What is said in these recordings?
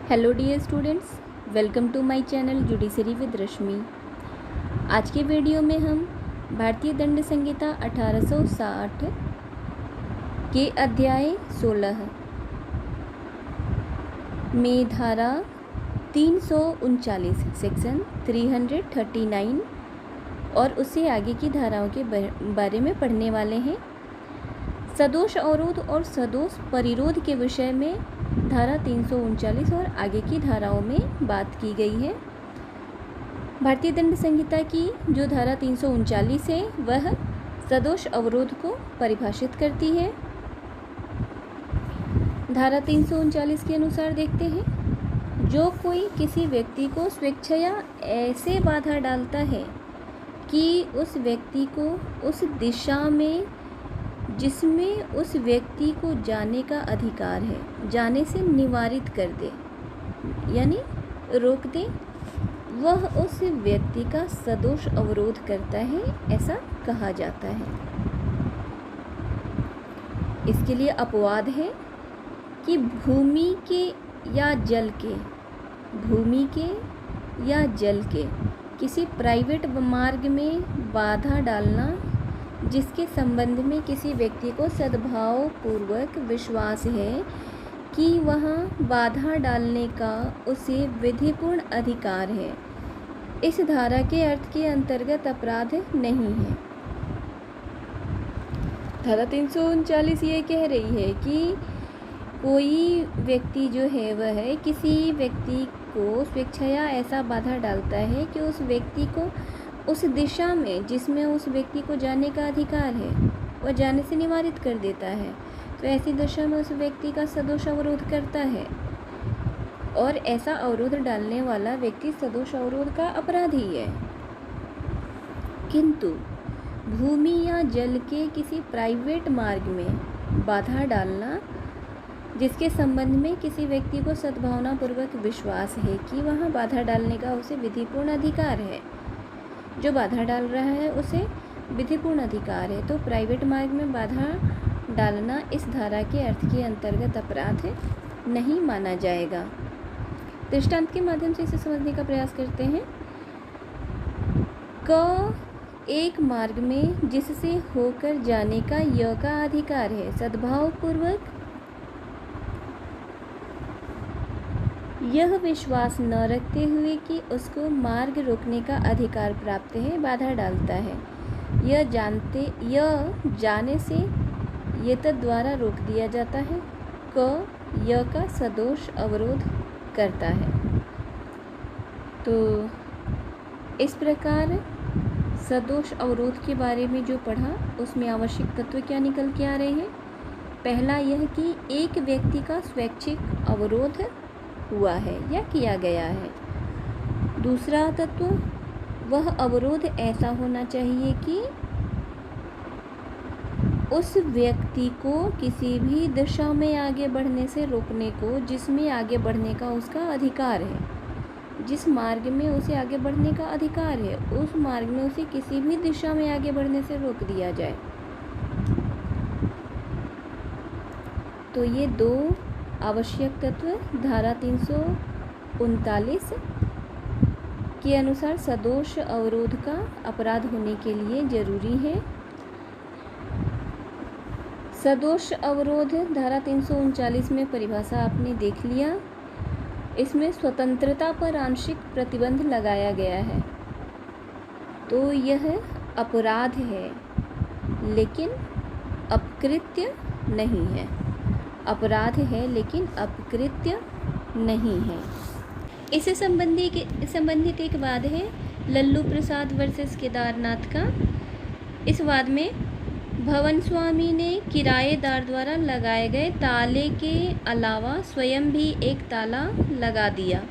Hello dear students, welcome to my channel judiciary with Rashmi. आज के video में हम भारतीय दंड संहिता 1860 के अध्याय 16 में धारा 339 सेक्शन 339 और उससे आगे की धाराओं के बारे में पढ़ने वाले हैं। सदोष अवरोध और सदोष परिरोध के विषय में धारा 339 और आगे की धाराओं में बात की गई है। भारतीय दंड संहिता की जो धारा 339 है वह सदोष अवरोध को परिभाषित करती है। धारा 339 के अनुसार देखते हैं, जो कोई किसी व्यक्ति को स्वेच्छया ऐसे बाधा डालता है कि उस व्यक्ति को उस दिशा में जिसमें उस व्यक्ति को जाने का अधिकार है, जाने से निवारित कर दे यानी रोक दे, वह उस व्यक्ति का सदोष अवरोध करता है, ऐसा कहा जाता है। इसके लिए अपवाद है कि भूमि के या जल के किसी प्राइवेट मार्ग में बाधा डालना जिसके संबंध में किसी व्यक्ति को सद्भावपूर्वक विश्वास है कि वहाँ बाधा डालने का उसे विधिपूर्ण अधिकार है, इस धारा के अर्थ के अंतर्गत अपराध नहीं है। धारा 339 ये कह रही है कि कोई व्यक्ति जो है वह किसी व्यक्ति को स्वेच्छया ऐसा बाधा डालता है कि उस व्यक्ति को उस दिशा में जिसमें उस व्यक्ति को जाने का अधिकार है वह जाने से निवारित कर देता है, तो ऐसी दशा में उस व्यक्ति का सदोष अवरोध करता है और ऐसा अवरोध डालने वाला व्यक्ति सदोष अवरोध का अपराधी है। किंतु भूमि या जल के किसी प्राइवेट मार्ग में बाधा डालना जिसके संबंध में किसी व्यक्ति को सद्भावनापूर्वक विश्वास है कि वहाँ बाधा डालने का उसे विधिपूर्ण अधिकार है, जो बाधा डाल रहा है उसे विधिपूर्ण अधिकार है, तो प्राइवेट मार्ग में बाधा डालना इस धारा के अर्थ के अंतर्गत अपराध नहीं माना जाएगा। दृष्टांत के माध्यम से इसे समझने का प्रयास करते हैं। क एक मार्ग में जिससे होकर जाने का य का अधिकार है, सद्भावपूर्वक यह विश्वास न रखते हुए कि उसको मार्ग रोकने का अधिकार प्राप्त है, बाधा डालता है। यह जाने से ये द्वारा रोक दिया जाता है। क यह का सदोष अवरोध करता है। तो इस प्रकार सदोष अवरोध के बारे में जो पढ़ा उसमें आवश्यक तत्व क्या निकल के आ रहे हैं। पहला यह कि एक व्यक्ति का स्वैच्छिक अवरोध हुआ है या किया गया है। दूसरा तत्व, वह अवरोध ऐसा होना चाहिए कि उस व्यक्ति को किसी भी दिशा में आगे बढ़ने से रोकने को, जिसमें आगे बढ़ने का उसका अधिकार है, जिस मार्ग में उसे आगे बढ़ने का अधिकार है, उस मार्ग में उसे किसी भी दिशा में आगे बढ़ने से रोक दिया जाए। तो ये दो आवश्यक तत्व धारा 339 के अनुसार सदोष अवरोध का अपराध होने के लिए जरूरी है। सदोष अवरोध धारा 339 में परिभाषा आपने देख लिया। इसमें स्वतंत्रता पर आंशिक प्रतिबंध लगाया गया है, तो यह अपराध है लेकिन अपकृत्य नहीं है। अपराध है लेकिन अपकृत्य नहीं है। इससे संबंधित एक वाद है लल्लू प्रसाद वर्सेस केदारनाथ का। इस वाद में भवन स्वामी ने किराएदार द्वारा लगाए गए ताले के अलावा स्वयं भी एक ताला लगा दिया।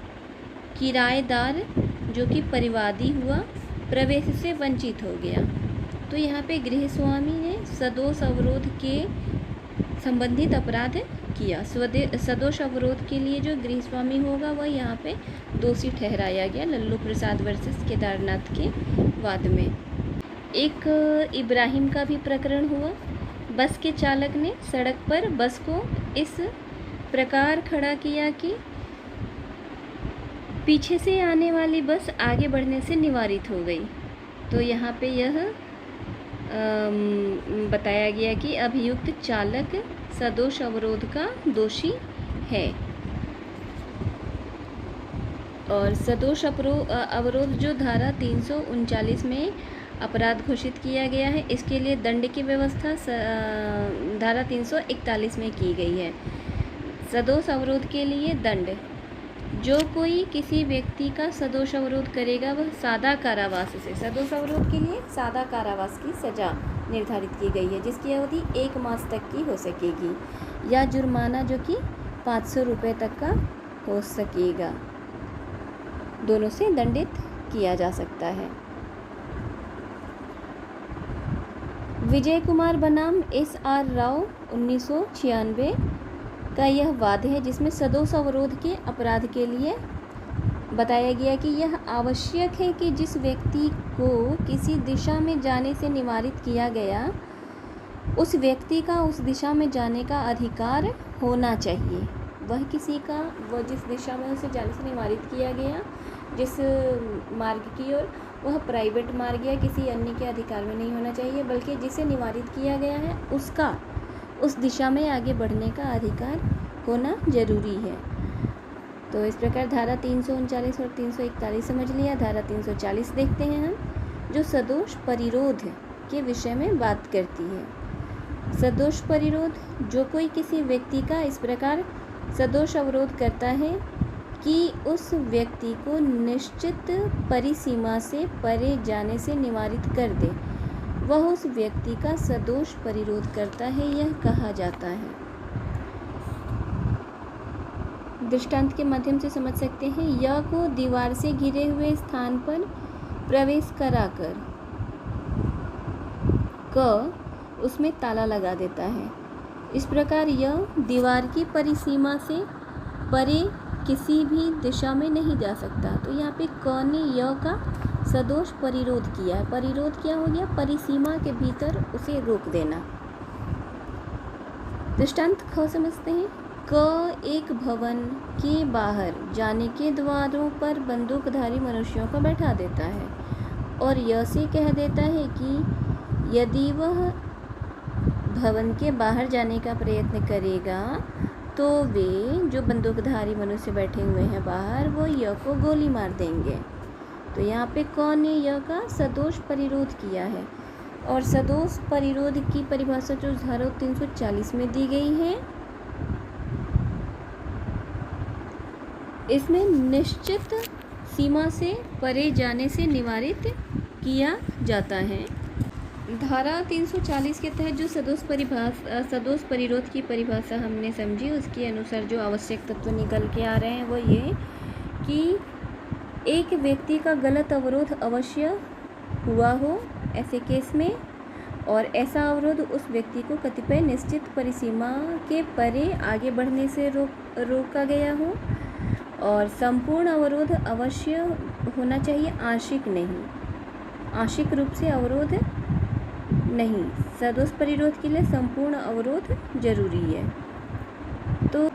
किराएदार जो कि परिवादी हुआ प्रवेश से वंचित हो गया। तो यहाँ पे गृह स्वामी ने सदोष अवरोध के संबंधित अपराध किया। सदोष अवरोध के लिए जो गृहस्वामी होगा वह यहाँ पे दोषी ठहराया गया लल्लू प्रसाद वर्सेस केदारनाथ के वाद में। एक इब्राहिम का भी प्रकरण हुआ। बस के चालक ने सड़क पर बस को इस प्रकार खड़ा किया कि पीछे से आने वाली बस आगे बढ़ने से निवारित हो गई। तो यहाँ पे यह बताया गया कि अभियुक्त चालक सदोष अवरोध का दोषी है। और सदोष अवरोध जो धारा 339 में अपराध घोषित किया गया है, इसके लिए दंड की व्यवस्था धारा 341 में की गई है। सदोष अवरोध के लिए दंड, जो कोई किसी व्यक्ति का सदोष अवरोध करेगा वह सादा कारावास से, सदोष अवरोध के लिए सादा कारावास की सज़ा निर्धारित की गई है, जिसकी अवधि 1 मास तक की हो सकेगी, या जुर्माना जो कि 500 रुपये तक का हो सकेगा। दोनों से दंडित किया जा सकता है। विजय कुमार बनाम SR राव 1996 का यह वाद है, जिसमें सदोष अवरोध के अपराध के लिए बताया गया कि यह आवश्यक है कि जिस व्यक्ति को किसी दिशा में जाने से निवारित किया गया, उस व्यक्ति का उस दिशा में जाने का अधिकार होना चाहिए। वह जिस दिशा में उसे जाने से निवारित किया गया, जिस मार्ग की ओर, वह प्राइवेट मार्ग या किसी अन्य के अधिकार में नहीं होना चाहिए, बल्कि जिसे निवारित किया गया है उसका उस दिशा में आगे बढ़ने का अधिकार होना जरूरी है। तो इस प्रकार धारा 339 और 341 समझ लिया। धारा 340 देखते हैं हम, जो सदोष परिरोध के विषय में बात करती है। सदोष परिरोध, जो कोई किसी व्यक्ति का इस प्रकार सदोष अवरोध करता है कि उस व्यक्ति को निश्चित परिसीमा से परे जाने से निवारित कर दे, वह उस व्यक्ति का सदोष परिरोध करता है, यह कहा जाता है। दृष्टांत के माध्यम से समझ सकते हैं। य को दीवार से घिरे हुए स्थान पर प्रवेश कराकर क उसमें ताला लगा देता है। इस प्रकार यह दीवार की परिसीमा से परे किसी भी दिशा में नहीं जा सकता। तो यहाँ पे क ने य का सदोष परिरोध किया है। परिरोध क्या हो गया? परिसीमा के भीतर उसे रोक देना। दृष्टांत ख समझते हैं। क एक भवन के बाहर जाने के द्वारों पर बंदूकधारी मनुष्यों को बैठा देता है और य से कह देता है कि यदि वह भवन के बाहर जाने का प्रयत्न करेगा तो वे जो बंदूकधारी मनुष्य बैठे हुए हैं बाहर, वो य को गोली मार देंगे। तो यहाँ पे क ने य का सदोष परिरोध किया है। और सदोष परिरोध की परिभाषा जो धारा 340 में दी गई है, इसमें निश्चित सीमा से परे जाने से निवारित किया जाता है। धारा 340 के तहत जो सदोष परिरोध की परिभाषा हमने समझी, उसके अनुसार जो आवश्यक तत्व निकल के आ रहे हैं वो ये कि एक व्यक्ति का गलत अवरोध अवश्य हुआ हो ऐसे केस में, और ऐसा अवरोध उस व्यक्ति को कतिपय निश्चित परिसीमा के परे आगे बढ़ने से रोका गया हो, और संपूर्ण अवरोध अवश्य होना चाहिए, आंशिक नहीं, आंशिक रूप से अवरोध नहीं। सदोष परिरोध के लिए संपूर्ण अवरोध जरूरी है। तो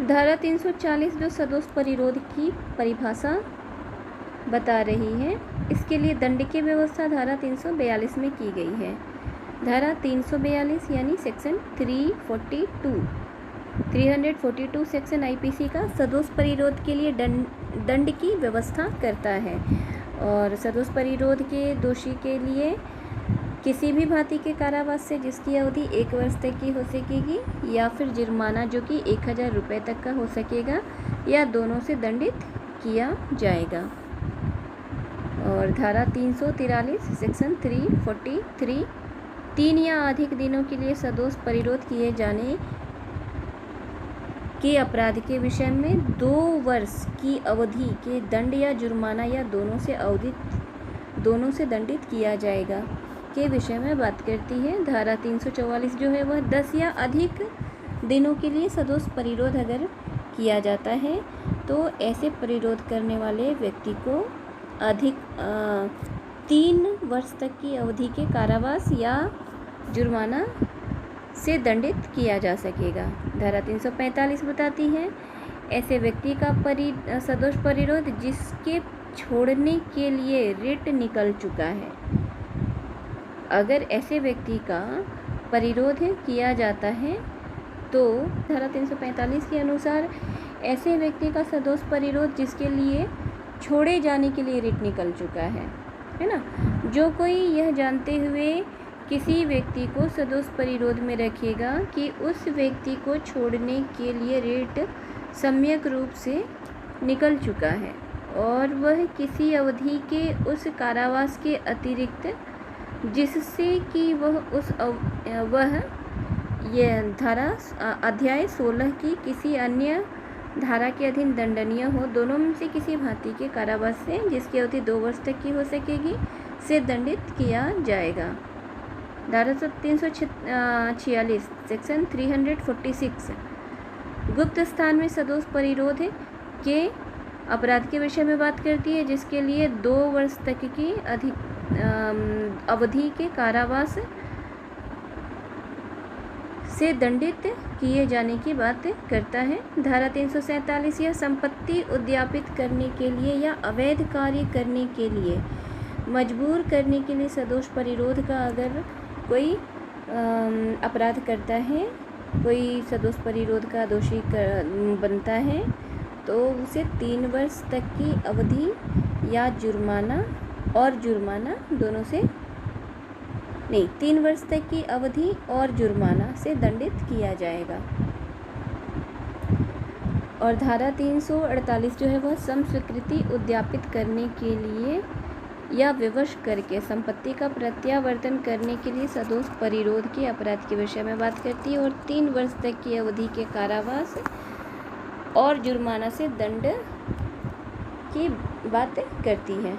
धारा 340 जो सदोष परिरोध की परिभाषा बता रही है, इसके लिए दंड की व्यवस्था धारा 342 में की गई है। धारा 342 यानी सेक्शन 342 सेक्शन आईपीसी का सदोष परिरोध के लिए दंड की व्यवस्था करता है। और सदोष परिरोध के दोषी के लिए किसी भी भांति के कारावास से जिसकी अवधि 1 वर्ष तक की हो सकेगी, या फिर जुर्माना जो कि 1000 रुपये तक का हो सकेगा, या दोनों से दंडित किया जाएगा। और धारा 343 सेक्शन 343 3 या अधिक दिनों के लिए सदोष परिरोध किए जाने के अपराध के विषय में 2 वर्ष की अवधि के दंड या जुर्माना या दोनों से दंडित किया जाएगा के विषय में बात करती है। धारा 344 जो है वह 10 या अधिक दिनों के लिए सदोष परिरोध अगर किया जाता है तो ऐसे परिरोध करने वाले व्यक्ति को अधिक 3 वर्ष तक की अवधि के कारावास या जुर्माना से दंडित किया जा सकेगा। धारा 345 बताती है ऐसे व्यक्ति का सदोष परिरोध जिसके छोड़ने के लिए रिट निकल चुका है। अगर ऐसे व्यक्ति का परिरोध किया जाता है तो धारा 345 के अनुसार ऐसे व्यक्ति का सदोष परिरोध जिसके लिए छोड़े जाने के लिए रिट निकल चुका है ना। जो कोई यह जानते हुए किसी व्यक्ति को सदोष परिरोध में रखेगा कि उस व्यक्ति को छोड़ने के लिए रिट सम्यक रूप से निकल चुका है और वह किसी अवधि के उस कारावास के अतिरिक्त जिससे कि वह यह धारा अध्याय 16 की किसी अन्य धारा के अधीन दंडनीय हो, दोनों में से किसी भांति के कारावास से जिसकी अवधि 2 वर्ष तक की हो सकेगी से दंडित किया जाएगा। धारा 346 सेक्शन 346 गुप्त स्थान में सदोष परिरोध के अपराध के विषय में बात करती है, जिसके लिए 2 वर्ष तक की अवधि के कारावास से दंडित किए जाने की बात करता है। धारा 347 यह संपत्ति उद्यापित करने के लिए या अवैध कार्य करने के लिए मजबूर करने के लिए सदोष परिरोध का अगर कोई अपराध करता है, कोई सदोष परिरोध का दोषी बनता है तो उसे 3 वर्ष तक की अवधि या जुर्माना दोनों से 3 वर्ष तक की अवधि और जुर्माना से दंडित किया जाएगा। और धारा 348 जो है वह सम स्वीकृति उद्यापित करने के लिए या विवश करके संपत्ति का प्रत्यावर्तन करने के लिए सदोष परिरोध के अपराध के विषय में बात करती है और 3 वर्ष तक की अवधि के कारावास और जुर्माना से दंड की बात करती है।